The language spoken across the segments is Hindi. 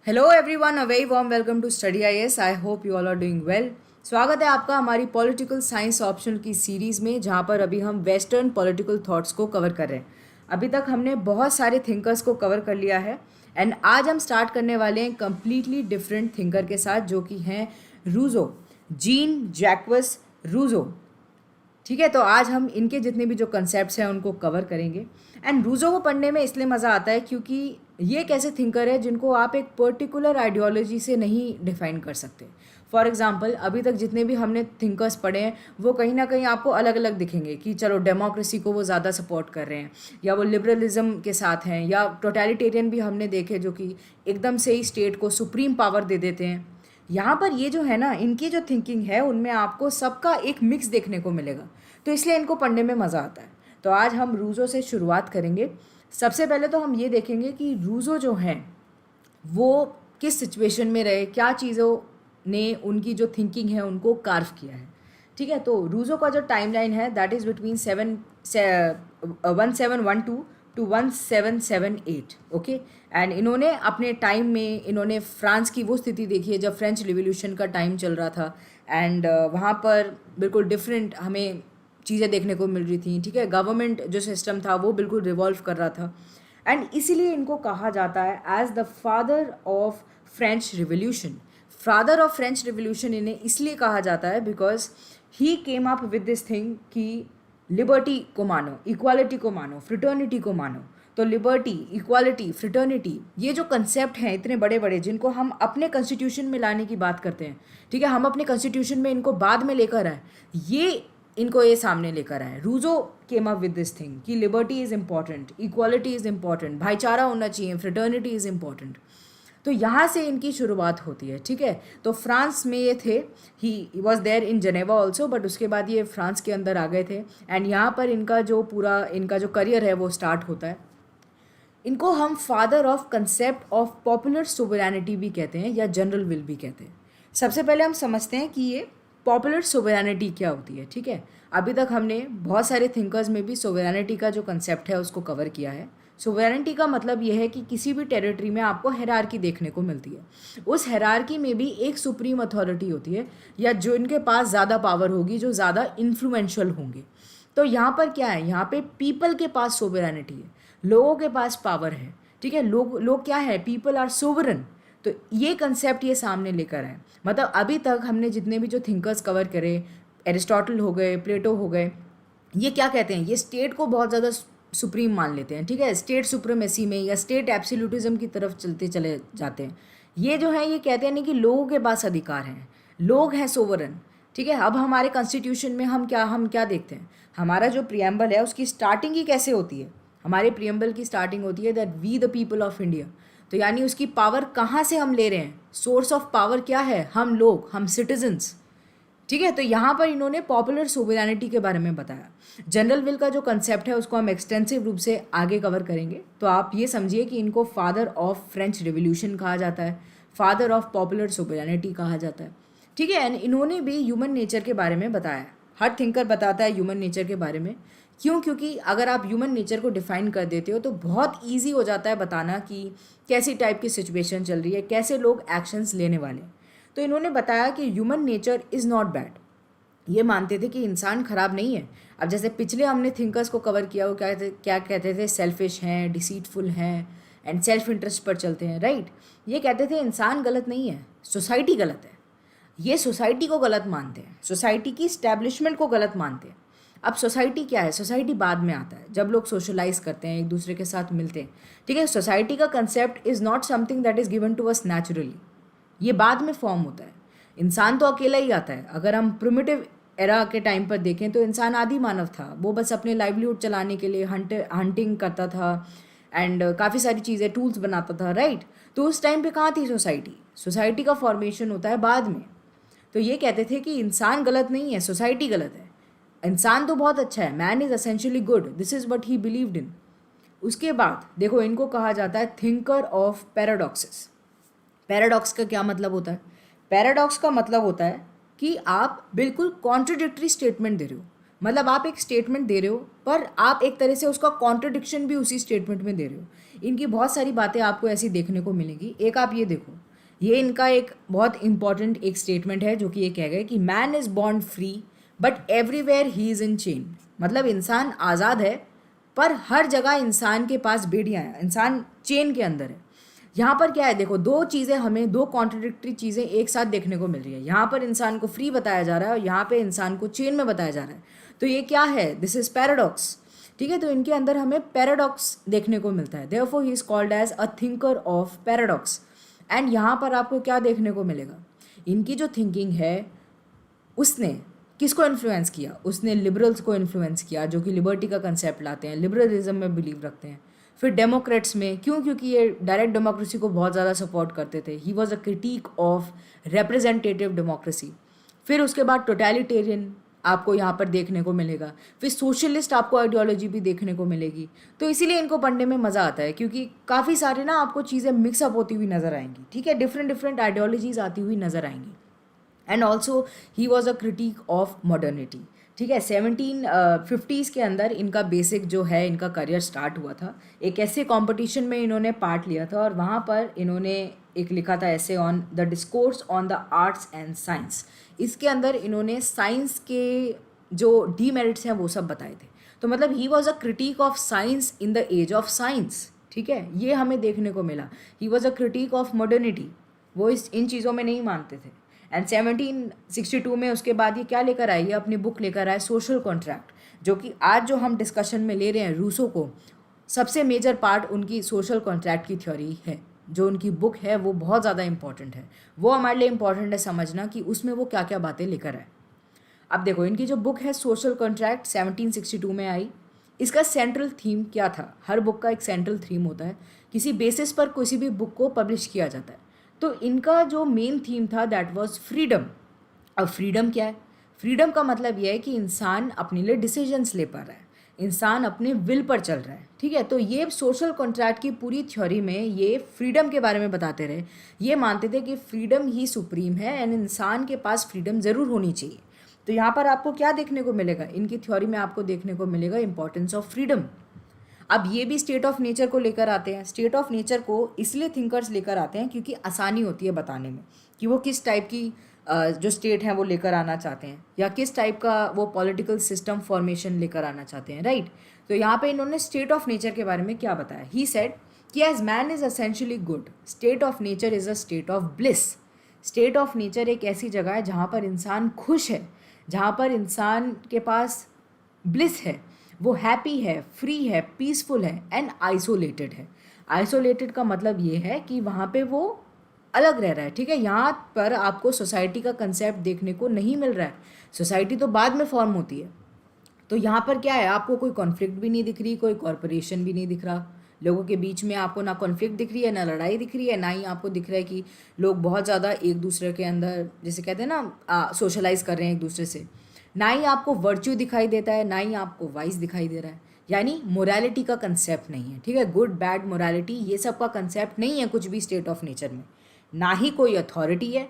Hello everyone, a very warm welcome to study IAS. I hope you all are doing well. स्वागत है आपका हमारी पॉलिटिकल साइंस ऑप्शनल की सीरीज़ में, जहाँ पर अभी हम वेस्टर्न पॉलिटिकल थॉट्स को कवर कर रहे हैं। अभी तक हमने बहुत सारे थिंकर्स को कवर कर लिया है एंड आज हम स्टार्ट करने वाले हैं कम्प्लीटली डिफरेंट थिंकर के साथ, जो कि हैं रूजो, जीन जैक्वस रूजो। ठीक है, तो आज हम इनके जितने भी जो कंसेप्ट्स हैं उनको कवर करेंगे। एंड रूजो को पढ़ने में इसलिए मज़ा आता है क्योंकि ये एक ऐसे थिंकर है जिनको आप एक पर्टिकुलर आइडियोलॉजी से नहीं डिफाइन कर सकते। फॉर एग्जांपल, अभी तक जितने भी हमने थिंकर्स पढ़े हैं वो कहीं ना कहीं आपको अलग अलग दिखेंगे कि चलो डेमोक्रेसी को वो ज़्यादा सपोर्ट कर रहे हैं, या वो लिबरलिज्म के साथ हैं, या टोटलिटेरियन भी हमने देखे जो कि एकदम से ही स्टेट को सुप्रीम पावर दे देते हैं। यहाँ पर ये जो है ना, इनकी जो थिंकिंग है उनमें आपको सबका एक मिक्स देखने को मिलेगा, तो इसलिए इनको पढ़ने में मज़ा आता है। तो आज हम रूजो से शुरुआत करेंगे। सबसे पहले तो हम ये देखेंगे कि रूजो जो हैं वो किस सिचुएशन में रहे, क्या चीज़ों ने उनकी जो थिंकिंग है उनको कार्व किया है। ठीक है, तो रूजो का जो टाइमलाइन है that is between 1712 to 1778। Okay, and इन्होंने अपने टाइम में इन्होंने फ्रांस की वो स्थिति देखी है जब फ्रेंच रिवॉल्यूशन का टाइम चल रहा था। एंड वहाँ पर बिल्कुल डिफरेंट हमें चीज़ें देखने को मिल रही थी। ठीक है, गवर्नमेंट जो सिस्टम था वो बिल्कुल रिवॉल्व कर रहा था एंड इसीलिए इनको कहा जाता है as the father of French revolution. Father of French revolution इन्हें इसलिए कहा जाता है because he came up with this thing कि लिबर्टी को मानो, इक्वालिटी को मानो, फ्रिटर्निटी को मानो। तो लिबर्टी, इक्वालिटी, फ्रिटर्निटी, ये जो कंसेप्ट हैं इतने बड़े बड़े जिनको हम अपने कॉन्स्टिट्यूशन में लाने की बात करते हैं, ठीक है, हम अपने कॉन्स्टिट्यूशन में इनको बाद में लेकर आए, ये इनको ये सामने लेकर आए। Rousseau came up with this thing कि liberty is important, equality is important, भाईचारा होना चाहिए, फ्रिटर्निटी इज़ इम्पॉर्टेंट। तो यहाँ से इनकी शुरुआत होती है। ठीक है, तो फ्रांस में ये थे, he was there in Geneva also, but उसके बाद ये फ्रांस के अंदर आ गए थे एंड यहाँ पर इनका जो पूरा इनका जो करियर है वो स्टार्ट होता है। इनको हम father of concept of popular sovereignty भी कहते हैं या जनरल विल भी कहते हैं। सबसे पहले हम समझते हैं कि ये पॉपुलर सोवरेनिटी क्या होती है। ठीक है, अभी तक हमने बहुत सारे थिंकर्स में भी सोवरेनिटी का जो कंसेप्ट है उसको कवर किया है। सोवरेनिटी का मतलब यह है कि किसी भी टेरिटरी में आपको हेरारकी देखने को मिलती है। उस हेरारकी में भी एक सुप्रीम अथॉरिटी होती है, या जो इनके पास ज़्यादा पावर होगी, जो ज़्यादा इन्फ्लुएंशियल होंगे। तो यहाँ पर क्या है, यहाँ पे पीपल के पास सोवरेनिटी है, लोगों के पास पावर है। ठीक है, लोग क्या है, पीपल आर सोवरन। तो ये कंसेप्ट ये सामने लेकर आए। मतलब अभी तक हमने जितने भी जो थिंकर्स कवर करे, एरिस्टोटल हो गए, प्लेटो हो गए, ये क्या कहते हैं, ये स्टेट को बहुत ज़्यादा सुप्रीम मान लेते हैं। ठीक है, स्टेट सुप्रीमेसी में या स्टेट एब्सोल्यूटिज्म की तरफ चलते चले जाते हैं। ये जो है ये कहते हैं नहीं कि लोगों के पास अधिकार हैं, लोग हैं सोवरन। ठीक है, अब हमारे कॉन्स्टिट्यूशन में हम क्या देखते हैं, हमारा जो प्रियम्बल है उसकी स्टार्टिंग ही कैसे होती है। हमारे प्रियम्बल की स्टार्टिंग होती है that we the people of India. तो यानी उसकी पावर कहाँ से हम ले रहे हैं, सोर्स ऑफ पावर क्या है, हम लोग, हम सिटीजन्स। ठीक है, तो यहाँ पर इन्होंने पॉपुलर सोवरेनिटी के बारे में बताया। जनरल विल का जो कंसेप्ट है उसको हम एक्सटेंसिव रूप से आगे कवर करेंगे। तो आप ये समझिए कि इनको फादर ऑफ फ्रेंच रिवॉल्यूशन कहा जाता है, फादर ऑफ पॉपुलर सोवरेनिटी कहा जाता है। ठीक है, एंड इन्होंने भी ह्यूमन नेचर के बारे में बताया। हर थिंकर बताता है ह्यूमन नेचर के बारे में। क्यों? क्योंकि अगर आप ह्यूमन नेचर को डिफाइन कर देते हो तो बहुत ईजी हो जाता है बताना कि कैसी टाइप की सिचुएशन चल रही है, कैसे लोग एक्शंस लेने वाले हैं। तो इन्होंने बताया कि human nature is not bad. ये मानते थे कि इंसान खराब नहीं है। अब जैसे पिछले हमने थिंकर्स को कवर किया, वो क्या कहते थे, सेल्फिश हैं, डिसीटफुल हैं एंड सेल्फ इंटरेस्ट पर चलते हैं, राइट। ये कहते थे इंसान गलत नहीं है, सोसाइटी गलत है। ये सोसाइटी को गलत मानते हैं, सोसाइटी की इस्टेब्लिशमेंट को गलत मानते हैं। अब सोसाइटी क्या है, सोसाइटी बाद में आता है जब लोग सोशलाइज करते हैं, एक दूसरे के साथ मिलते हैं। ठीक है, सोसाइटी का concept is not something that is given to us naturally, ये बाद में फॉर्म होता है। इंसान तो अकेला ही आता है। अगर हम प्रिमिटिव एरा के टाइम पर देखें तो इंसान आदि मानव था, वो बस अपने लाइवलीहुड चलाने के लिए हंटिंग करता था एंड काफ़ी सारी चीज़ें टूल्स बनाता था, राइट। तो उस टाइम पे कहाँ थी सोसाइटी, सोसाइटी का फॉर्मेशन होता है बाद में। तो ये कहते थे कि इंसान गलत नहीं है, सोसाइटी गलत है। इंसान तो बहुत अच्छा है, man is essentially good, this is what he believed in. उसके बाद देखो, इनको कहा जाता है थिंकर ऑफ पैराडॉक्सेस। पैराडॉक्स का क्या मतलब होता है, पैराडॉक्स का मतलब होता है कि आप बिल्कुल कॉन्ट्रडिक्टरी स्टेटमेंट दे रहे हो। मतलब आप एक स्टेटमेंट दे रहे हो पर आप एक तरह से उसका कॉन्ट्रडिक्शन भी उसी स्टेटमेंट में दे रहे हो। इनकी बहुत सारी बातें आपको ऐसी देखने को मिलेगी। एक आप ये देखो, ये इनका एक बहुत इंपॉर्टेंट एक स्टेटमेंट है जो कि ये कह गए कि man is born free but everywhere he is in chain. मतलब इंसान आज़ाद है पर हर जगह इंसान के पास बेड़ियाँ हैं, इंसान चेन के अंदर है। यहाँ पर क्या है देखो, दो चीज़ें हमें, दो कॉन्ट्रडिक्टरी चीज़ें एक साथ देखने को मिल रही है। यहाँ पर इंसान को फ्री बताया जा रहा है और यहाँ पे इंसान को चेन में बताया जा रहा है। तो ये क्या है, दिस इज़ पैराडॉक्स। ठीक है, तो इनके अंदर हमें पैराडॉक्स देखने को मिलता है। Therefore he is called as a thinker of paradox. And यहाँ पर आपको क्या देखने को मिलेगा, इनकी जो थिंकिंग है उसने किसको इन्फ्लुएंस किया, उसने लिबरल्स को इन्फ्लुएंस किया जो कि लिबर्टी का कंसेप्ट लाते हैं, लिबरलिज्म में बिलीव रखते हैं। फिर डेमोक्रेट्स में, क्यों, क्योंकि ये डायरेक्ट डेमोक्रेसी को बहुत ज़्यादा सपोर्ट करते थे। He was a critic of representative democracy. फिर उसके बाद टोटलिटेरियन आपको यहाँ पर देखने को मिलेगा। फिर सोशलिस्ट आपको आइडियोलॉजी भी देखने को मिलेगी। तो इसीलिए इनको पढ़ने में मज़ा आता है क्योंकि काफ़ी सारे ना आपको चीज़ें मिक्सअप होती हुई नज़र आएंगी। ठीक है, डिफरेंट डिफरेंट आइडियोलॉजीज आती हुई नज़र आएंगी। And also he was a critic of modernity. ठीक है, 1750s के अंदर इनका बेसिक जो है इनका करियर स्टार्ट हुआ था। एक ऐसे कंपटीशन में इन्होंने पार्ट लिया था और वहाँ पर इन्होंने एक लिखा था ऐसे on the discourse on the arts and science. इसके अंदर इन्होंने साइंस के जो डीमेरिट्स हैं वो सब बताए थे। तो मतलब he was a critic of science in the age of science. ठीक है, ये हमें देखने को मिला। He was a critic of modernity, वो इन चीज़ों में नहीं मानते थे। एंड 1762 में उसके बाद ये क्या लेकर आए, ये अपनी बुक लेकर आए सोशल कॉन्ट्रैक्ट, जो कि आज जो हम डिस्कशन में ले रहे हैं रूसो को, सबसे मेजर पार्ट उनकी सोशल कॉन्ट्रैक्ट की थ्योरी है। जो उनकी बुक है वो बहुत ज़्यादा इंपॉर्टेंट है। वो हमारे लिए इंपॉर्टेंट है समझना कि उसमें वो क्या क्या बातें लेकर आए। अब देखो, इनकी जो बुक है सोशल कॉन्ट्रैक्ट 1762 में आई। इसका सेंट्रल थीम क्या था, हर बुक का एक सेंट्रल थीम होता है, किसी बेसिस पर किसी भी बुक को पब्लिश किया जाता है। तो इनका जो मेन थीम था दैट वाज फ्रीडम। अब फ्रीडम क्या है, फ्रीडम का मतलब यह है कि इंसान अपने लिए डिसीजंस ले पा रहा है, इंसान अपने विल पर चल रहा है। ठीक है, तो ये सोशल कॉन्ट्रैक्ट की पूरी थ्योरी में ये फ्रीडम के बारे में बताते रहे। ये मानते थे कि फ्रीडम ही सुप्रीम है एंड इंसान के पास फ्रीडम ज़रूर होनी चाहिए। तो यहाँ पर आपको क्या देखने को मिलेगा, इनकी थ्योरी में आपको देखने को मिलेगा इंपॉर्टेंस ऑफ फ्रीडम। अब ये भी स्टेट ऑफ नेचर को लेकर आते हैं। स्टेट ऑफ नेचर को इसलिए थिंकर्स लेकर आते हैं क्योंकि आसानी होती है बताने में कि वो किस टाइप की जो स्टेट है वो लेकर आना चाहते हैं या किस टाइप का वो पॉलिटिकल सिस्टम फॉर्मेशन लेकर आना चाहते हैं, राइट। तो यहाँ पे इन्होंने स्टेट ऑफ नेचर के बारे में क्या बताया, ही सेड कि as man is essentially good, state of nature is a state of bliss. State of nature एक ऐसी जगह है जहाँ पर इंसान खुश है, जहाँ पर इंसान के पास ब्लिस है, वो हैप्पी है, फ्री है, पीसफुल है एंड आइसोलेटेड है। आइसोलेटेड का मतलब ये है कि वहाँ पे वो अलग रह रहा है। ठीक है, यहाँ पर आपको सोसाइटी का कंसेप्ट देखने को नहीं मिल रहा है। सोसाइटी तो बाद में फॉर्म होती है। तो यहाँ पर क्या है, आपको कोई कॉन्फ्लिक्ट भी नहीं दिख रही, कोई कॉरपोरेशन भी नहीं दिख रहा, लोगों के बीच में आपको ना कॉन्फ्लिक्ट दिख रही है, ना लड़ाई दिख रही है, ना ही आपको दिख रहा है कि लोग बहुत ज़्यादा एक दूसरे के अंदर जैसे कहते हैं ना सोशलाइज कर रहे हैं एक दूसरे से। ना ही आपको वर्च्यू दिखाई देता है, ना ही आपको वाइस दिखाई दे रहा है, यानी मोरालिटी का कंसेप्ट नहीं है। ठीक है, गुड बैड मोरालिटी ये सब का कंसेप्ट नहीं है कुछ भी स्टेट ऑफ नेचर में। ना ही कोई अथॉरिटी है,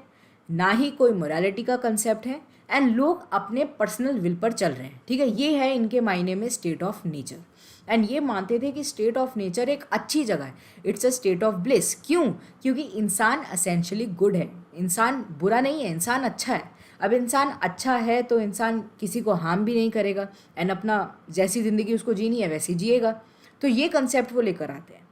ना ही कोई मोरालिटी का कंसेप्ट है एंड लोग अपने पर्सनल विल पर चल रहे हैं। ठीक है, ये है इनके मायने में स्टेट ऑफ नेचर। एंड ये मानते थे कि स्टेट ऑफ नेचर एक अच्छी जगह है, it's a state of bliss. क्यों, क्योंकि इंसान असेंशियली गुड है, इंसान बुरा नहीं है, इंसान अच्छा है। अब इंसान अच्छा है तो इंसान किसी को हार्म भी नहीं करेगा एंड अपना जैसी ज़िंदगी उसको जीनी है वैसी जिएगा। तो ये कंसेप्ट वो लेकर आते हैं।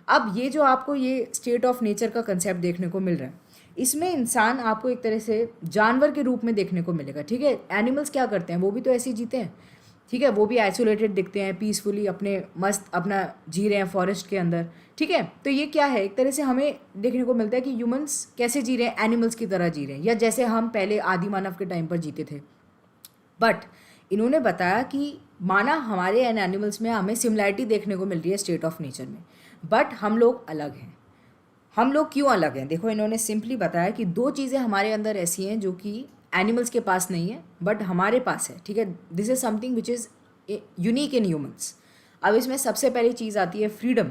अब ये जो आपको ये स्टेट ऑफ नेचर का कंसेप्ट देखने को मिल रहा है, इसमें इंसान आपको एक तरह से जानवर के रूप में देखने को मिलेगा। ठीक है, एनिमल्स क्या करते हैं, वो भी तो ऐसे ही जीते हैं। ठीक है, वो भी आइसोलेटेड दिखते हैं, पीसफुली अपने मस्त अपना जी रहे हैं फॉरेस्ट के अंदर। ठीक है, तो ये क्या है, एक तरह से हमें देखने को मिलता है कि ह्यूमंस कैसे जी रहे हैं, एनिमल्स की तरह जी रहे हैं, या जैसे हम पहले आदि मानव के टाइम पर जीते थे। बट इन्होंने बताया कि माना हमारे एंड एनिमल्स में हमें सिमिलैरिटी देखने को मिल रही है स्टेट ऑफ नेचर में, बट हम लोग अलग हैं। हम लोग क्यों अलग हैं, देखो इन्होंने सिंपली बताया कि दो चीज़ें हमारे अंदर ऐसी हैं जो कि एनिमल्स के पास नहीं है बट हमारे पास है। ठीक है, this is something which is unique in humans. अब इसमें सबसे पहली चीज़ आती है फ्रीडम।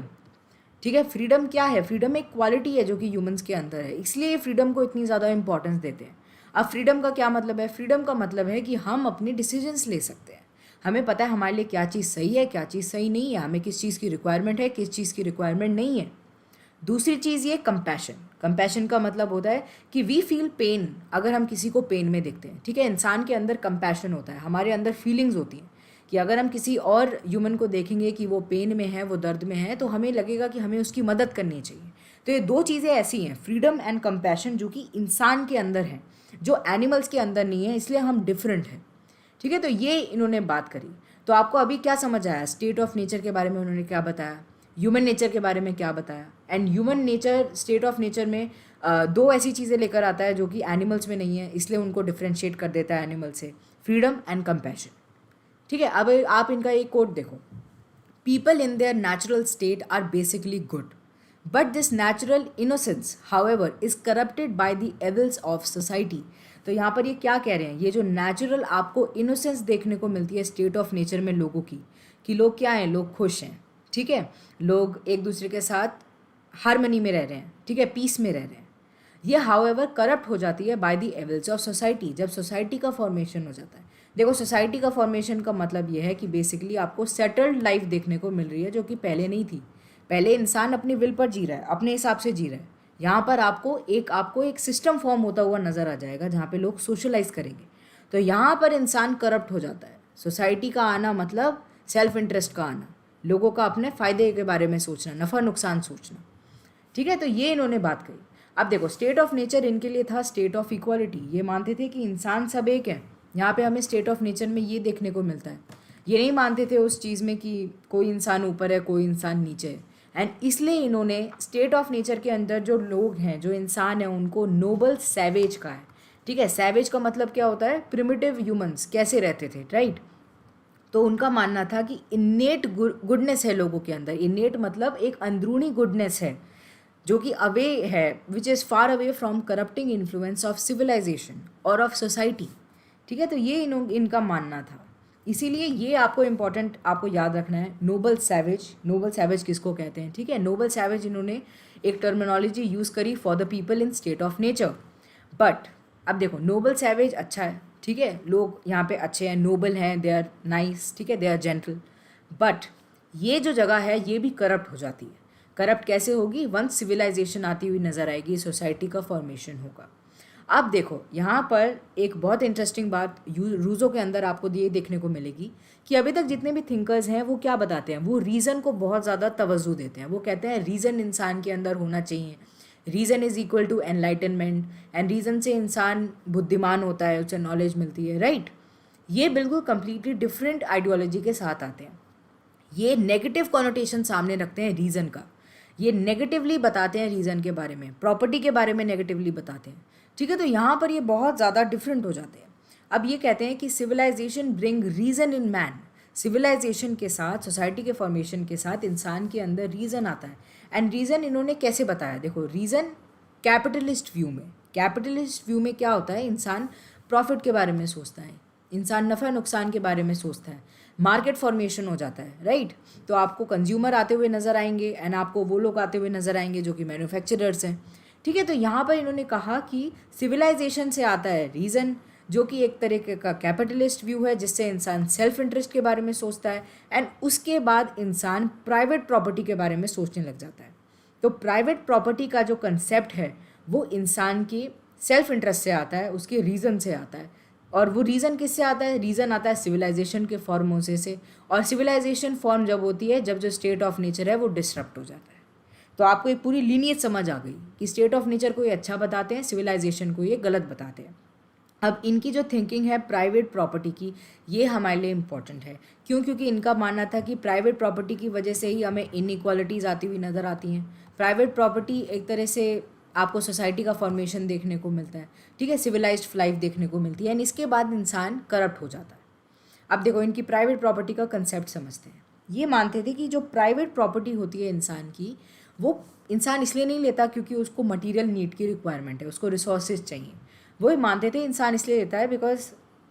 ठीक है, फ्रीडम क्या है, फ्रीडम एक क्वालिटी है जो कि ह्यूमंस के अंदर है, इसलिए फ्रीडम को इतनी ज़्यादा इंपॉर्टेंस देते हैं। अब फ्रीडम का क्या मतलब है, फ्रीडम का मतलब है कि हम अपने डिसीजंस ले सकते हैं, हमें पता है हमारे लिए क्या चीज़ सही है, क्या चीज़ सही नहीं है, हमें किस चीज़ की रिक्वायरमेंट है, किस चीज़ की रिक्वायरमेंट नहीं है। दूसरी चीज़ ये कंपैशन। कंपैशन का मतलब होता है कि वी फील पेन अगर हम किसी को पेन में देखते हैं, ठीक है। इंसान के अंदर कंपैशन होता है, हमारे अंदर फीलिंग्स होती हैं कि अगर हम किसी और ह्यूमन को देखेंगे कि वो पेन में है, वो दर्द में है, तो हमें लगेगा कि हमें उसकी मदद करनी चाहिए। तो ये दो चीज़ें ऐसी हैं, फ्रीडम एंड कंपैशन, जो कि इंसान के अंदर है, जो एनिमल्स के अंदर नहीं है, इसलिए हम डिफरेंट हैं, ठीक है। तो ये इन्होंने बात करी। तो आपको अभी क्या समझ आया? स्टेट ऑफ नेचर के बारे में उन्होंने क्या बताया, ह्यूमन नेचर के बारे में क्या बताया। And human nature, state of nature में दो ऐसी चीज़ें लेकर आता है जो कि एनिमल्स में नहीं है, इसलिए उनको डिफ्रेंशिएट कर देता है एनिमल से, फ्रीडम एंड कंपैशन, ठीक है। अब आप इनका एक कोट देखो, people in their natural state are basically good, but this natural innocence however is corrupted by the evils of society. तो यहाँ पर ये क्या कह रहे हैं, ये जो नेचुरल आपको इनोसेंस देखने को मिलती है स्टेट ऑफ नेचर में लोगों की, कि लोग क्या हैं, लोग खुश हैं, ठीक है, लोग एक दूसरे के साथ हारमनी में रह रहे हैं, ठीक है, पीस में रह रहे हैं। ये हाउएवर करप्ट हो जाती है bye the evils of society, जब सोसाइटी का फॉर्मेशन हो जाता है। देखो, सोसाइटी का फॉर्मेशन का मतलब ये है कि बेसिकली आपको सेटल्ड लाइफ देखने को मिल रही है, जो कि पहले नहीं थी। पहले इंसान अपनी विल पर जी रहा है, अपने हिसाब से जी रहा है। यहाँ पर आपको एक सिस्टम फॉर्म होता हुआ नज़र आ जाएगा जहाँ पे लोग सोशलाइज करेंगे। तो यहाँ पर इंसान करप्ट हो जाता है। सोसाइटी का आना मतलब सेल्फ इंटरेस्ट का आना, लोगों का अपने फ़ायदे के बारे में सोचना, नफ़ा नुकसान सोचना, ठीक है। तो ये इन्होंने बात कही। अब देखो, स्टेट ऑफ नेचर इनके लिए था स्टेट ऑफ इक्वालिटी। ये मानते थे कि इंसान सब एक है। यहाँ पे हमें स्टेट ऑफ नेचर में ये देखने को मिलता है। ये नहीं मानते थे उस चीज़ में कि कोई इंसान ऊपर है, कोई इंसान नीचे है। एंड इसलिए इन्होंने स्टेट ऑफ नेचर के अंदर जो लोग हैं, जो इंसान है, उनको नोबल सैवेज कहा है, ठीक है। सैवेज का मतलब क्या होता है, प्रिमिटिव ह्यूमंस कैसे रहते थे, राइट। तो उनका मानना था कि इन्नेट गुडनेस है लोगों के अंदर। इन्नेट मतलब एक अंदरूनी गुडनेस है जो कि अवे है, which is far away from corrupting influence of civilization और ऑफ सोसाइटी, ठीक है। तो ये इनका मानना था। इसीलिए ये आपको इम्पॉर्टेंट आपको याद रखना है, नोबल सैवेज। नोबल सैवेज किसको कहते हैं, ठीक है। नोबल सैवेज इन्होंने एक टर्मिनोलॉजी यूज़ करी for the people in state of nature. But अब देखो, नोबल सैवेज अच्छा है, ठीक है, लोग यहाँ पे अच्छे हैं, नोबल हैं, दे आर नाइस, ठीक है, दे आर जेंटल। बट ये जो जगह है ये भी करप्ट हो जाती है। करप्ट कैसे होगी, वंस सिविलाइजेशन आती हुई नज़र आएगी, सोसाइटी का फॉर्मेशन होगा। अब देखो, यहाँ पर एक बहुत इंटरेस्टिंग बात रूज़ो के अंदर आपको ये देखने को मिलेगी कि अभी तक जितने भी थिंकर्स हैं वो क्या बताते हैं, वो रीज़न को बहुत ज़्यादा तवज्जो देते हैं। वो कहते हैं रीज़न इंसान के अंदर होना चाहिए, reason is equal to enlightenment, and reason से इंसान बुद्धिमान होता है, उसे नॉलेज मिलती है, राइट। ये बिल्कुल कंप्लीटली डिफरेंट आइडियोलॉजी के साथ आते हैं। ये नेगेटिव कॉनोटेशन सामने रखते हैं रीज़न का, ये नेगेटिवली बताते हैं रीज़न के बारे में, प्रॉपर्टी के बारे में नेगेटिवली बताते हैं, ठीक है। तो यहाँ पर ये बहुत ज़्यादा डिफरेंट हो जाते हैं। अब ये कहते हैं कि civilization bring reason in man. Civilization के साथ, सोसाइटी के फॉर्मेशन के साथ इंसान के अंदर रीज़न आता है। एंड रीज़न इन्होंने कैसे बताया, देखो, रीज़न कैपिटलिस्ट व्यू में, कैपिटलिस्ट व्यू में क्या होता है, इंसान प्रॉफिट के बारे में सोचता है, इंसान नफ़ा नुकसान के बारे में सोचता है, मार्केट फॉर्मेशन हो जाता है, राइट। तो आपको कंज्यूमर आते हुए नज़र आएंगे एंड आपको वो लोग आते हुए नज़र आएंगे जो कि मैन्युफैक्चरर्स हैं, ठीक है। तो यहाँ पर इन्होंने कहा कि सिविलाइजेशन से आता है रीज़न, जो कि एक तरीके का कैपिटलिस्ट व्यू है, जिससे इंसान सेल्फ इंटरेस्ट के बारे में सोचता है एंड उसके बाद इंसान प्राइवेट प्रॉपर्टी के बारे में सोचने लग जाता है। तो प्राइवेट प्रॉपर्टी का जो कंसेप्ट है वो इंसान की सेल्फ इंटरेस्ट से आता है, उसके रीज़न से आता है। और वो रीज़न किससे आता है, रीज़न आता है सिविलाइजेशन के फॉर्म होने से। और सिविलाइजेशन फॉर्म जब होती है, जब जो स्टेट ऑफ नेचर है वो डिसरप्ट हो जाता है। तो आपको एक पूरी लीनियज समझ आ गई कि स्टेट ऑफ नेचर को ये अच्छा बताते हैं, सिविलाइजेशन को ये गलत बताते हैं। अब इनकी जो थिंकिंग है प्राइवेट प्रॉपर्टी की, ये हमारे लिए इम्पॉर्टेंट है। क्यों? क्योंकि इनका मानना था कि प्राइवेट प्रॉपर्टी की वजह से ही हमें इनइक्वालिटीज़ आती हुई नज़र आती हैं। प्राइवेट प्रॉपर्टी एक तरह से आपको सोसाइटी का फॉर्मेशन देखने को मिलता है, ठीक है, सिविलाइज्ड लाइफ देखने को मिलती है, एंड इसके बाद इंसान करप्ट हो जाता है। अब देखो, इनकी प्राइवेट प्रॉपर्टी का कंसेप्ट समझते हैं। ये मानते थे कि जो प्राइवेट प्रॉपर्टी होती है इंसान की, वो इंसान इसलिए नहीं लेता क्योंकि उसको मटेरियल नीड की रिक्वायरमेंट है, उसको रिसोर्सेज चाहिए। वो ही मानते थे इंसान इसलिए लेता है बिकॉज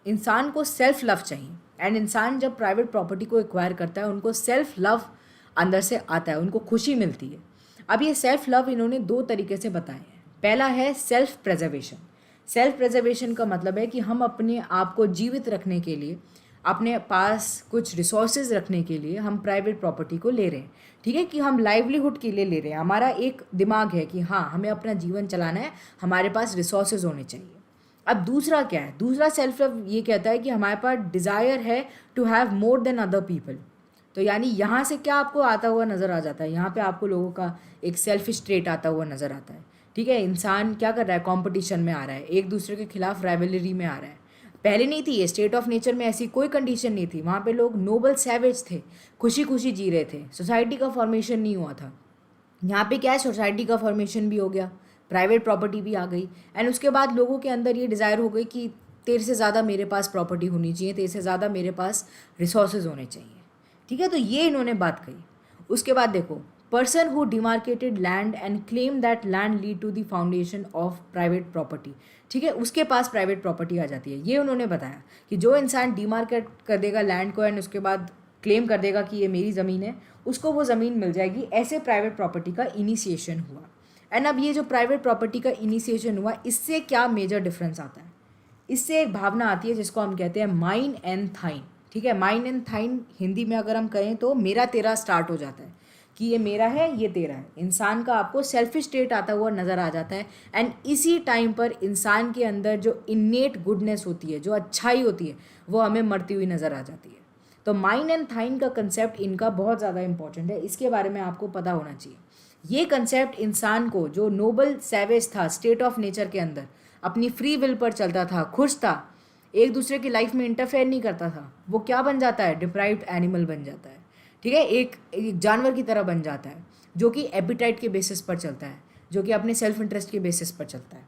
इंसान को सेल्फ लव चाहिए। एंड इंसान जब प्राइवेट प्रॉपर्टी को एक्वायर करता है, उनको सेल्फ लव अंदर से आता है, उनको खुशी मिलती है। अब ये सेल्फ लव इन्होंने दो तरीके से बताए हैं। पहला है सेल्फ प्रेजर्वेशन। सेल्फ प्रेजर्वेशन का मतलब है कि हम अपने आप को जीवित रखने के लिए अपने पास कुछ रिसोर्सेज रखने के लिए हम प्राइवेट प्रॉपर्टी को ले रहे हैं, ठीक है, कि हम लाइवलीहुड के लिए ले रहे हैं। हमारा एक दिमाग है कि हाँ हमें अपना जीवन चलाना है, हमारे पास रिसोर्सेज होने चाहिए। अब दूसरा क्या है, दूसरा सेल्फ लव ये कहता है कि हमारे पास डिज़ायर है to have more than other people. तो यानी यहाँ से क्या आपको आता हुआ नज़र आ जाता है, यहाँ पे आपको लोगों का एक सेल्फिश ट्रेट आता हुआ नज़र आता है, ठीक है। इंसान क्या कर रहा है, कंपटीशन में आ रहा है, एक दूसरे के खिलाफ राइवलरी में आ रहा है। पहले नहीं थी ये, स्टेट ऑफ नेचर में ऐसी कोई कंडीशन नहीं थी, वहाँ पे लोग नोबल सैवेज थे, खुशी खुशी जी रहे थे, सोसाइटी का फॉर्मेशन नहीं हुआ था। यहाँ पे क्या है, सोसाइटी का फॉर्मेशन भी हो गया, प्राइवेट प्रॉपर्टी भी आ गई, एंड उसके बाद लोगों के अंदर ये डिज़ायर हो गई कि तेरे से ज़्यादा मेरे पास प्रॉपर्टी होनी चाहिए, तेरे से ज़्यादा मेरे पास रिसोर्सेज होने चाहिए, ठीक है। तो ये इन्होंने बात कही। उसके बाद देखो, person who demarcated land and claim that land lead to the foundation of private property, ठीक है, उसके पास प्राइवेट प्रॉपर्टी आ जाती है। ये उन्होंने बताया कि जो इंसान डिमार्केट कर देगा लैंड को एंड उसके बाद क्लेम कर देगा कि ये मेरी ज़मीन है, उसको वो ज़मीन मिल जाएगी। ऐसे प्राइवेट प्रॉपर्टी का इनिशिएशन हुआ। एंड अब ये जो प्राइवेट प्रॉपर्टी का इनिशिएशन हुआ, इससे क्या मेजर डिफरेंस आता है, इससे एक भावना आती है जिसको हम कहते हैं माइन एंड थाइन, ठीक है। माइन एंड थाइन हिंदी में अगर हम कहें तो मेरा तेरा स्टार्ट हो जाता है कि ये मेरा है ये तेरा है। इंसान का आपको सेल्फिश स्टेट आता हुआ नज़र आ जाता है, एंड इसी टाइम पर इंसान के अंदर जो इन्नेट गुडनेस होती है, जो अच्छाई होती है, वो हमें मरती हुई नज़र आ जाती है। तो माइन एंड थाइन का कंसेप्ट इनका बहुत ज़्यादा इंपॉर्टेंट है, इसके बारे में आपको पता होना चाहिए। ये कंसेप्ट इंसान को, जो नोबल सैवेज था स्टेट ऑफ नेचर के अंदर, अपनी फ्री विल पर चलता था, खुश था, एक दूसरे की लाइफ में इंटरफेयर नहीं करता था, वो क्या बन जाता है, डिप्राइव्ड एनिमल बन जाता है, ठीक है। एक जानवर की तरह बन जाता है, जो कि एपिटाइट के बेसिस पर चलता है, जो कि अपने सेल्फ इंटरेस्ट के बेसिस पर चलता है।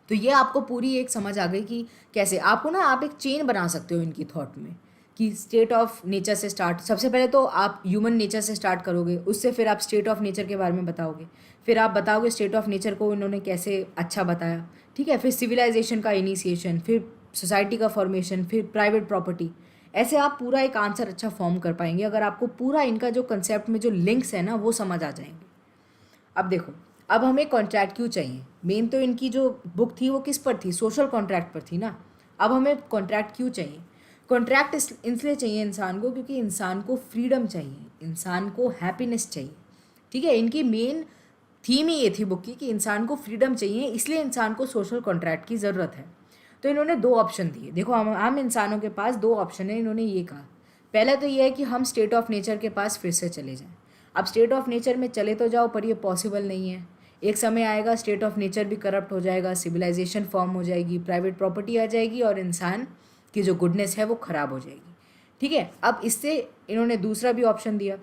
तो ये आपको पूरी एक समझ आ गई कि कैसे आपको ना, आप एक चेन बना सकते हो इनकी थॉट में, कि स्टेट ऑफ नेचर से स्टार्ट, सबसे पहले तो आप ह्यूमन नेचर से स्टार्ट करोगे, उससे फिर आप स्टेट ऑफ नेचर के बारे में बताओगे, फिर आप बताओगे स्टेट ऑफ नेचर को इन्होंने कैसे अच्छा बताया, ठीक है, फिर सिविलाइजेशन का इनिशिएशन, फिर सोसाइटी का फॉर्मेशन, फिर प्राइवेट प्रॉपर्टी। ऐसे आप पूरा एक आंसर अच्छा फॉर्म कर पाएंगे अगर आपको पूरा इनका जो कंसेप्ट में जो लिंक्स है ना वो समझ आ जाएंगे। अब देखो, अब हमें कॉन्ट्रैक्ट क्यों चाहिए, मेन तो इनकी जो बुक थी वो किस पर थी, सोशल कॉन्ट्रैक्ट पर थी ना। अब हमें कॉन्ट्रैक्ट क्यों चाहिए, कॉन्ट्रैक्ट इसलिए चाहिए इंसान को क्योंकि इंसान को फ्रीडम चाहिए, इंसान को हैप्पीनेस चाहिए, ठीक है। इनकी मेन थीम ही ये थी बुक की कि इंसान को फ्रीडम चाहिए, इसलिए इंसान को सोशल कॉन्ट्रैक्ट की ज़रूरत है। तो इन्होंने दो ऑप्शन दिए। देखो, हम इंसानों के पास दो ऑप्शन है। इन्होंने ये कहा, पहला तो ये है कि हम स्टेट ऑफ नेचर के पास फिर से चले जाएं। अब स्टेट ऑफ नेचर में चले तो जाओ, पर ये पॉसिबल नहीं है। एक समय आएगा स्टेट ऑफ नेचर भी करप्ट हो जाएगा, सिविलाइजेशन फॉर्म हो जाएगी, प्राइवेट प्रॉपर्टी आ जाएगी और इंसान की जो गुडनेस है वो ख़राब हो जाएगी, ठीक है। अब इससे इन्होंने दूसरा भी ऑप्शन दिया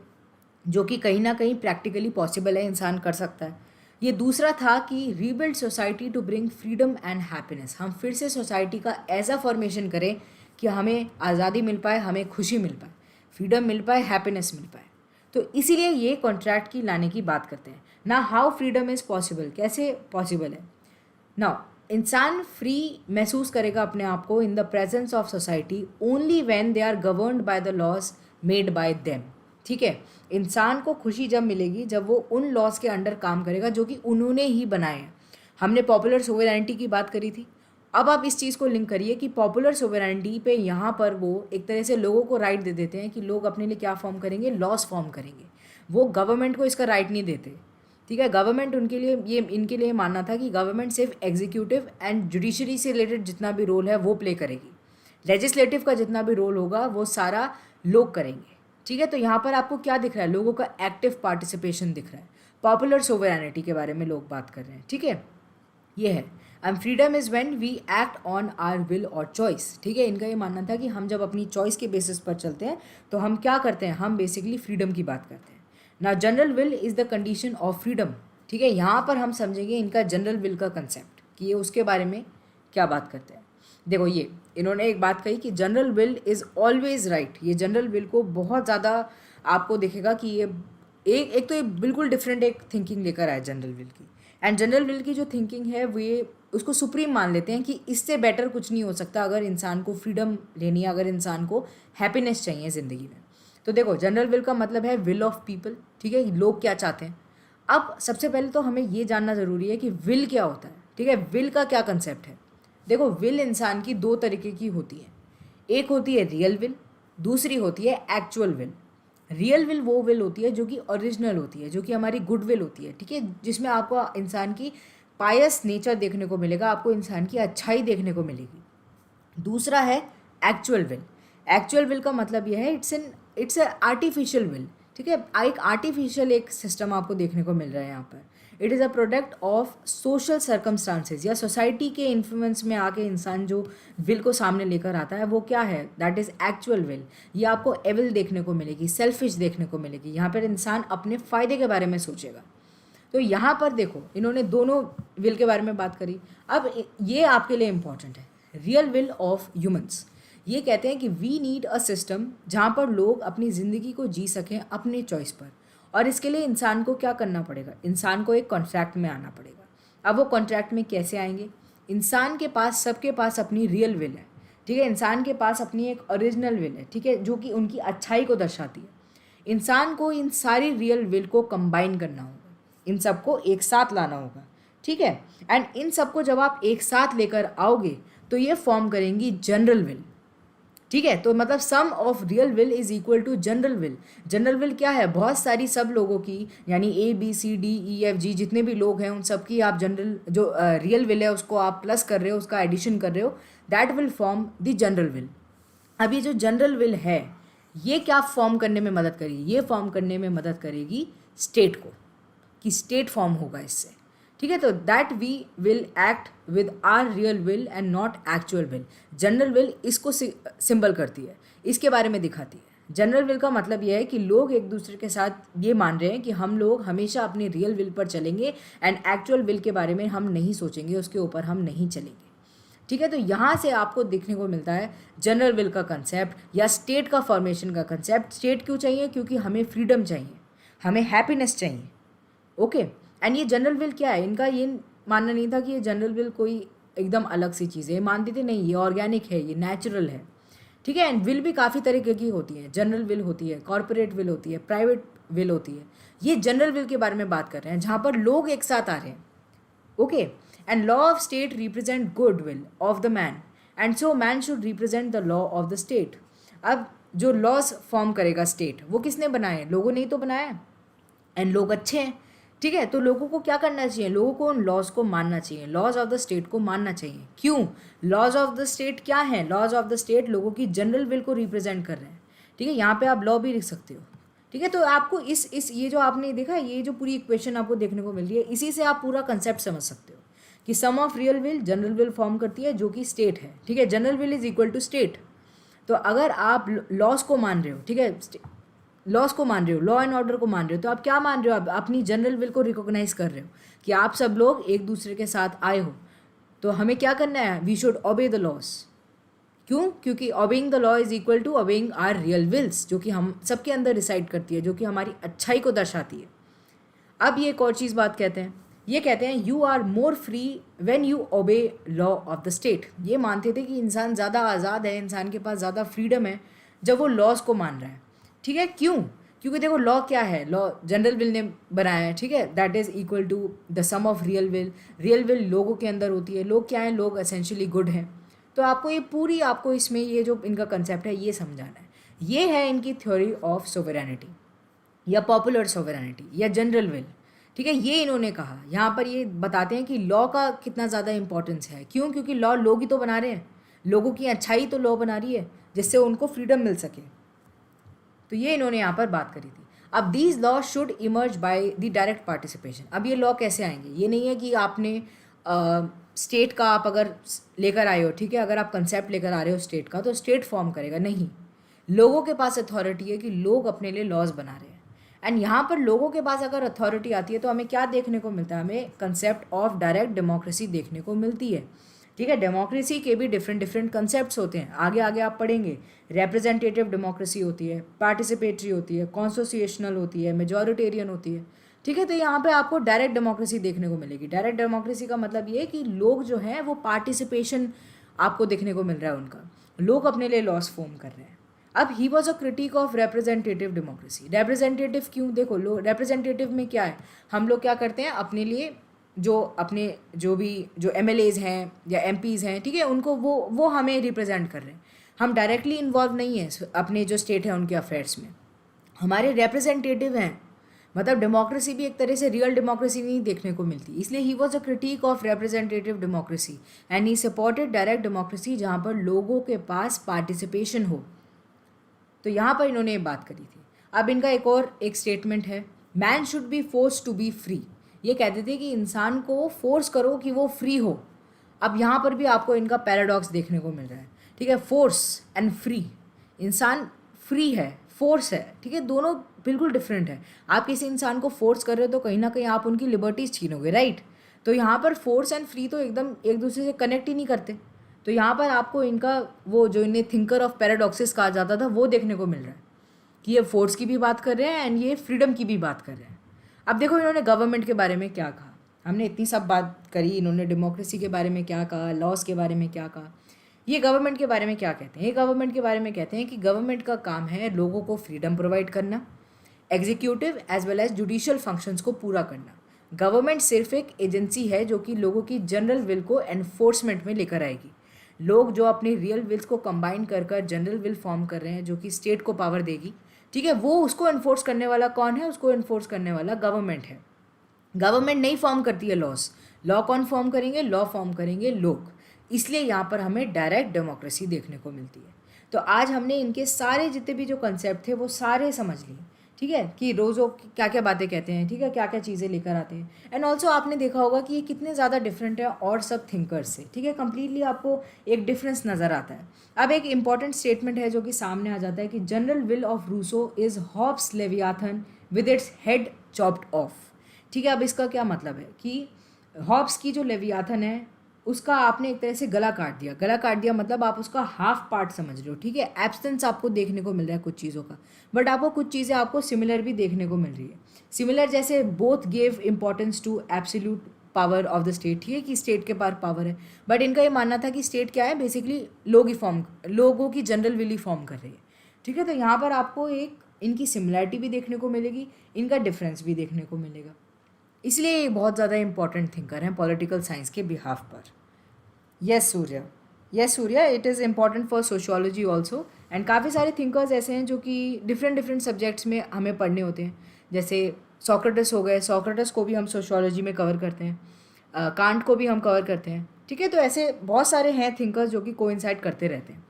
जो कि कहीं ना कहीं प्रैक्टिकली पॉसिबल है, इंसान कर सकता है। ये दूसरा था कि rebuild society to bring freedom and happiness, हम फिर से सोसाइटी का ऐसा फॉर्मेशन करें कि हमें आज़ादी मिल पाए, हमें खुशी मिल पाए, फ्रीडम मिल पाए, हैप्पीनेस मिल पाए। तो इसीलिए ये कॉन्ट्रैक्ट की लाने की बात करते हैं ना। हाउ फ्रीडम इज़ पॉसिबल, कैसे पॉसिबल है ना। इंसान फ्री महसूस करेगा अपने आप को in the presence of society only when they are governed by the laws made by them, ठीक है। इंसान को खुशी जब मिलेगी जब वो उन लॉज के अंडर काम करेगा जो कि उन्होंने ही बनाए हैं। हमने पॉपुलर सोवरेनिटी की बात करी थी, अब आप इस चीज़ को लिंक करिए कि पॉपुलर सोवरेनिटी पे यहाँ पर वो एक तरह से लोगों को राइट दे देते हैं कि लोग अपने लिए क्या फॉर्म करेंगे, लॉज फॉर्म करेंगे। वो गवर्नमेंट को इसका राइट नहीं देते, ठीक है। गवर्नमेंट उनके लिए ये इनके लिए मानना था कि गवर्नमेंट सिर्फ एग्जीक्यूटिव एंड जुडिशरी से रिलेटेड जितना भी रोल है वो प्ले करेगी, लेजिस्लेटिव का जितना भी रोल होगा वो सारा लोग करेंगे, ठीक है। तो यहाँ पर आपको क्या दिख रहा है, लोगों का एक्टिव पार्टिसिपेशन दिख रहा है। पॉपुलर सोवरेनिटी के बारे में लोग बात कर रहे हैं, ठीक है। ये है and freedom is when we act on our will और चॉइस, ठीक है। इनका ये मानना था कि हम जब अपनी चॉइस के बेसिस पर चलते हैं तो हम क्या करते हैं, हम बेसिकली फ्रीडम की बात करते हैं ना। General will is the condition of freedom, ठीक है। यहाँ पर हम समझेंगे इनका जनरल विल का कंसेप्ट कि ये उसके बारे में क्या बात करते हैं। देखो, ये इन्होंने एक बात कही कि general will is always right. ये जनरल विल को बहुत ज़्यादा आपको दिखेगा कि ये एक तो ये बिल्कुल डिफरेंट एक थिंकिंग लेकर आया जनरल विल की। एंड जनरल विल की जो थिंकिंग है वो ये उसको सुप्रीम मान लेते हैं कि इससे बेटर कुछ नहीं हो सकता अगर इंसान को फ्रीडम लेनी है, अगर इंसान को हैप्पीनेस चाहिए ज़िंदगी में। तो देखो, जनरल विल का मतलब है विल ऑफ पीपल, ठीक है, लोग क्या चाहते हैं। अब सबसे पहले तो हमें ये जानना ज़रूरी है कि विल क्या होता है, ठीक है। विल का क्या कंसेप्ट है। देखो, विल इंसान की दो तरीके की होती है। एक होती है रियल विल, दूसरी होती है एक्चुअल विल। रियल विल वो विल होती है जो कि ओरिजिनल होती है, जो कि हमारी गुड विल होती है, ठीक है, जिसमें आपको इंसान की पायस नेचर देखने को मिलेगा, आपको इंसान की अच्छाई देखने को मिलेगी। दूसरा है एक्चुअल विल। एक्चुअल विल का मतलब यह है इट्स ए आर्टिफिशियल विल, ठीक है, एक आर्टिफिशियल एक सिस्टम आपको देखने को मिल रहा है यहाँ पर। It is a product of social circumstances, या सोसाइटी के इन्फ्लुएंस में आके इंसान जो विल को सामने लेकर आता है वो क्या है, दैट इज़ एक्चुअल विल। ये आपको एविल देखने को मिलेगी, सेल्फिश देखने को मिलेगी, यहाँ पर इंसान अपने फ़ायदे के बारे में सोचेगा। तो यहाँ पर देखो इन्होंने दोनों विल के बारे में बात करी। अब ये आपके लिए इम्पॉर्टेंट है, रियल विल ऑफ ह्यूमंस। ये कहते हैं कि वी नीड अ सिस्टम जहाँ पर लोग अपनी ज़िंदगी को जी सकें अपने चॉइस पर, और इसके लिए इंसान को क्या करना पड़ेगा, इंसान को एक कॉन्ट्रैक्ट में आना पड़ेगा। अब वो कॉन्ट्रैक्ट में कैसे आएंगे, इंसान के पास, सबके पास अपनी रियल विल है, ठीक है, इंसान के पास अपनी एक ओरिजिनल विल है, ठीक है, जो कि उनकी अच्छाई को दर्शाती है। इंसान को इन सारी रियल विल को कंबाइन करना होगा, इन सबको एक साथ लाना होगा, ठीक है, एंड इन सबको जब आप एक साथ लेकर आओगे तो ये फॉर्म करेंगी जनरल विल, ठीक है। तो मतलब sum of real will is equal to general will. General will क्या है, बहुत सारी सब लोगों की, यानी ABCDEFG जितने भी लोग हैं उन सब की आप जनरल जो रियल विल है उसको आप प्लस कर रहे हो, उसका एडिशन कर रहे हो, that will form the general will. अब ये जो जनरल विल है ये क्या फॉर्म करने में मदद करेगी, ये फॉर्म करने में मदद करेगी स्टेट को, कि स्टेट फॉर्म होगा इससे, ठीक है। तो that we will act with our real will and not actual will. General will इसको सिंबल करती है, इसके बारे में दिखाती है। जनरल विल का मतलब यह है कि लोग एक दूसरे के साथ ये मान रहे हैं कि हम लोग हमेशा अपनी रियल विल पर चलेंगे एंड एक्चुअल विल के बारे में हम नहीं सोचेंगे, उसके ऊपर हम नहीं चलेंगे, ठीक है। तो यहाँ से आपको देखने को मिलता है जनरल विल का कंसेप्ट या स्टेट का फॉर्मेशन का कंसेप्ट। स्टेट क्यों चाहिए, क्योंकि हमें फ्रीडम चाहिए, हमें हैप्पीनेस चाहिए, ओके। एंड ये जनरल विल क्या है, इनका ये मानना नहीं था कि ये जनरल विल कोई एकदम अलग सी चीज़ है, ये मानते थे नहीं ये ऑर्गेनिक है, ये नेचुरल है, ठीक है। एंड विल भी काफ़ी तरीके की होती है, जनरल विल होती है, कॉर्पोरेट विल होती है, प्राइवेट विल होती है। ये जनरल विल के बारे में बात कर रहे हैं जहाँ पर लोग एक साथ आ रहे हैं, okay. And law of state represent good will of the man and so man should represent the law of the state. अब जो लॉज फॉर्म करेगा स्टेट, वो किसने बनाए, लोगों ने ही तो बनाया, एंड लोग अच्छे हैं, ठीक है। तो लोगों को क्या करना चाहिए, लोगों को उन लॉज को मानना चाहिए, लॉज ऑफ द स्टेट को मानना चाहिए। क्यों, लॉज ऑफ द स्टेट क्या है, लॉज ऑफ द स्टेट लोगों की जनरल विल को रिप्रेजेंट कर रहे हैं, ठीक है। यहाँ पे आप लॉ भी लिख सकते हो, ठीक है। तो आपको इस ये जो आपने देखा, ये जो पूरी इक्वेशन आपको देखने को मिल रही है, इसी से आप पूरा कंसेप्ट समझ सकते हो कि sum of real will general will form करती है जो कि स्टेट है, ठीक है। General will is equal to state. तो अगर आप लॉज को मान रहे हो, ठीक है, लॉस को मान रहे हो, लॉ एंड ऑर्डर को मान रहे हो, तो आप क्या मान रहे हो, आप अपनी जनरल विल को रिकॉग्नाइज कर रहे हो कि आप सब लोग एक दूसरे के साथ आए हो, तो हमें क्या करना है, we should obey the laws. क्यों, क्योंकि obeying the law is equal to obeying our real wills, जो कि हम सबके अंदर रिसाइड करती है, जो कि हमारी अच्छाई को दर्शाती है। अब ये एक और चीज़ बात कहते हैं, ये कहते हैं you are more free when you obey law of the state. ये मानते थे कि इंसान ज़्यादा आज़ाद है, इंसान के पास ज़्यादा फ्रीडम है जब वो लॉज को मान रहा है, ठीक है। क्यों, क्योंकि देखो लॉ क्या है, लॉ जनरल विल ने बनाया है, ठीक है, that is equal to the sum of real will. Real will लोगों के अंदर होती है, लोग क्या हैं, लोग एसेंशियली गुड हैं। तो आपको ये पूरी, आपको इसमें ये जो इनका कंसेप्ट है ये समझाना है। ये है इनकी थ्योरी ऑफ सोवरेनिटी या पॉपुलर सोवरेनिटी या जनरल विल, ठीक है। ये इन्होंने कहा, यहाँ पर ये बताते हैं कि लॉ का कितना ज़्यादा इंपॉर्टेंस है। क्यों, क्योंकि लॉ लोग ही तो बना रहे हैं, लोगों की अच्छाई तो लॉ बना रही है जिससे उनको फ्रीडम मिल सके। तो ये इन्होंने यहाँ पर बात करी थी। अब these law should emerge by the direct participation. अब ये लॉ कैसे आएंगे, ये नहीं है कि आपने स्टेट का आप अगर लेकर आए हो, ठीक है, अगर आप कंसेप्ट लेकर आ रहे हो स्टेट का तो स्टेट फॉर्म करेगा, नहीं, लोगों के पास अथॉरिटी है कि लोग अपने लिए लॉज बना रहे हैं। एंड यहाँ पर लोगों के पास अगर अथॉरिटी आती है तो हमें क्या देखने को मिलता है, हमें कंसेप्ट ऑफ डायरेक्ट डेमोक्रेसी देखने को मिलती है, ठीक है। डेमोक्रेसी के भी डिफरेंट डिफरेंट कंसेप्ट्स होते हैं, आगे आगे आप पढ़ेंगे। रिप्रेजेंटेटिव डेमोक्रेसी होती है, पार्टिसिपेटरी होती है, कॉन्स्टिट्यूशनल होती है, मेजॉरिटेरियन होती है, ठीक है। तो यहाँ पे आपको डायरेक्ट डेमोक्रेसी देखने को मिलेगी। डायरेक्ट डेमोक्रेसी का मतलब ये है कि लोग जो हैं वो पार्टिसिपेशन आपको देखने को मिल रहा है उनका, लोग अपने लिए लॉस फॉर्म कर रहे हैं। अब ही was a critic of representative democracy. Representative क्यों, देखो लो रिप्रेजेंटेटिव में क्या है, हम लोग क्या करते हैं अपने लिए, जो अपने जो भी जो MLAs हैं या MPs हैं, ठीक है, उनको वो हमें रिप्रेजेंट कर रहे हैं। हम डायरेक्टली इन्वॉल्व नहीं हैं अपने जो स्टेट है उनके अफेयर्स में, हमारे रिप्रेजेंटेटिव हैं। मतलब डेमोक्रेसी भी एक तरह से रियल डेमोक्रेसी नहीं देखने को मिलती, इसलिए ही was a critic of representative democracy and he supported direct democracy जहाँ पर लोगों के पास पार्टिसिपेशन हो। तो यहाँ पर इन्होंने ये बात करी थी। अब इनका एक स्टेटमेंट है, man should be force to be free. ये कहते थे कि इंसान को फोर्स करो कि वो फ्री हो। अब यहाँ पर भी आपको इनका पैराडॉक्स देखने को मिल रहा है, ठीक है। फोर्स एंड फ्री, इंसान फ्री है, फोर्स है, ठीक है, दोनों बिल्कुल डिफरेंट है। आप किसी इंसान को फोर्स कर रहे हो तो कहीं ना कहीं आप उनकी लिबर्टीज छीनोगे, राइट। तो यहाँ पर फोर्स एंड फ्री तो एकदम एक दूसरे से कनेक्ट ही नहीं करते। तो यहाँ पर आपको इनका वो जो इन्हें थिंकर ऑफ पैराडॉक्सेस कहा जाता था वो देखने को मिल रहा है कि ये फोर्स की भी बात कर रहे हैं एंड ये फ्रीडम की भी बात कर रहे हैं। अब देखो इन्होंने गवर्नमेंट के बारे में क्या कहा। हमने इतनी सब बात करी, इन्होंने डेमोक्रेसी के बारे में क्या कहा, लॉस के बारे में क्या कहा। ये गवर्नमेंट के बारे में क्या कहते हैं? ये गवर्नमेंट के बारे में कहते हैं कि गवर्नमेंट का काम है लोगों को फ्रीडम प्रोवाइड करना, executive as well as judicial functions को पूरा करना। गवर्नमेंट सिर्फ एक एजेंसी है जो कि लोगों की जनरल विल को एनफोर्समेंट में लेकर आएगी। लोग जो अपनी रियल विल्स को कंबाइन कर कर जनरल विल फॉर्म कर रहे हैं जो कि स्टेट को पावर देगी, ठीक है, वो उसको एनफोर्स करने वाला कौन है? उसको एनफोर्स करने वाला गवर्नमेंट है। गवर्नमेंट नहीं फॉर्म करती है लॉस, लॉ कौन फॉर्म करेंगे? लॉ फॉर्म करेंगे लोग। इसलिए यहाँ पर हमें डायरेक्ट डेमोक्रेसी देखने को मिलती है। तो आज हमने इनके सारे जितने भी जो कंसेप्ट थे वो सारे समझ लिए, ठीक है, कि रोज़ क्या क्या बातें कहते हैं, ठीक है, क्या क्या चीज़ें लेकर आते हैं। एंड ऑल्सो आपने देखा होगा कि ये कितने ज़्यादा डिफरेंट है और सब थिंकर्स से, ठीक है, कम्प्लीटली आपको एक डिफरेंस नज़र आता है। अब एक इंपॉर्टेंट स्टेटमेंट है जो कि सामने आ जाता है कि general will of Rousseau is Hobbes Leviathan with its head chopped off. ठीक है, अब इसका क्या मतलब है कि हॉब्स की जो लेवियाथन है उसका आपने एक तरह से गला काट दिया। गला काट दिया मतलब आप उसका हाफ पार्ट समझ रहे हो, ठीक है। एब्सेंस आपको देखने को मिल रहा है कुछ चीज़ों का, बट आपको कुछ चीज़ें आपको सिमिलर भी देखने को मिल रही है। सिमिलर जैसे both gave importance to absolute power of the state, ठीक है, कि स्टेट के पास पावर है, बट इनका ये मानना था कि स्टेट क्या है, बेसिकली लोगों की जनरल विल ही फॉर्म कर रही है, ठीक है। तो यहाँ पर आपको एक इनकी सिमिलैरिटी भी देखने को मिलेगी, इनका डिफरेंस भी देखने को मिलेगा। इसलिए ये बहुत ज़्यादा इंपॉर्टेंट थिंकर हैं पॉलिटिकल साइंस के बिहाफ पर। Yes Surya, it is important for sociology also. And काफ़ी सारे थिंकर्स ऐसे हैं जो कि डिफरेंट सब्जेक्ट्स में हमें पढ़ने होते हैं। जैसे सोक्रेटिस हो गए, सोक्रेटिस को भी हम सोशियोलॉजी में कवर करते हैं, कांट को भी हम कवर करते हैं, ठीक है। तो ऐसे बहुत सारे हैं थिंकर्स जो कि कोइंसाइड करते रहते हैं।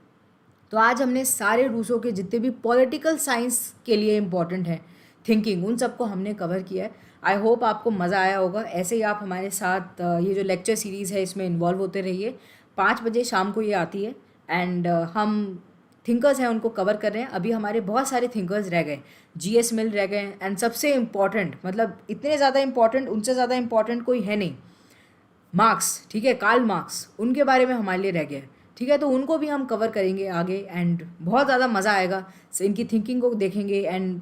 तो आज हमने सारे रूसों के जितने भी पॉलिटिकल साइंस के लिए इम्पॉर्टेंट है थिंकिंग, उन सबको हमने कवर किया है। आई होप आपको मज़ा आया होगा। ऐसे ही आप हमारे साथ ये जो लेक्चर सीरीज़ है इसमें इन्वॉल्व होते रहिए। 5 बजे शाम को ये आती है एंड हम थिंकर्स हैं उनको कवर कर रहे हैं। अभी हमारे बहुत सारे थिंकर्स रह गए, जीएस मिल रह गए, एंड सबसे इम्पॉर्टेंट, मतलब इतने ज़्यादा इम्पॉर्टेंट, उनसे ज़्यादा इम्पॉर्टेंट कोई है नहीं, मार्क्स, ठीक है, कार्ल मार्क्स, उनके बारे में हमारे लिए रह गया, ठीक है। तो उनको भी हम कवर करेंगे आगे एंड बहुत ज़्यादा मज़ा आएगा। इनकी थिंकिंग को देखेंगे एंड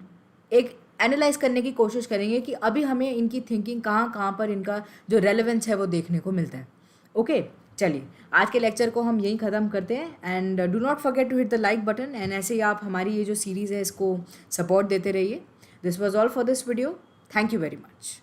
एक एनालाइज करने की कोशिश करेंगे कि अभी हमें इनकी थिंकिंग कहाँ कहाँ पर इनका जो रेलेवेंस है वो देखने को मिलता है। ओके, चलिए आज के लेक्चर को हम यहीं ख़त्म करते हैं and do not forget to hit the like button and ऐसे ही आप हमारी ये जो सीरीज़ है इसको सपोर्ट देते रहिए। This was all for this video. Thank you very much.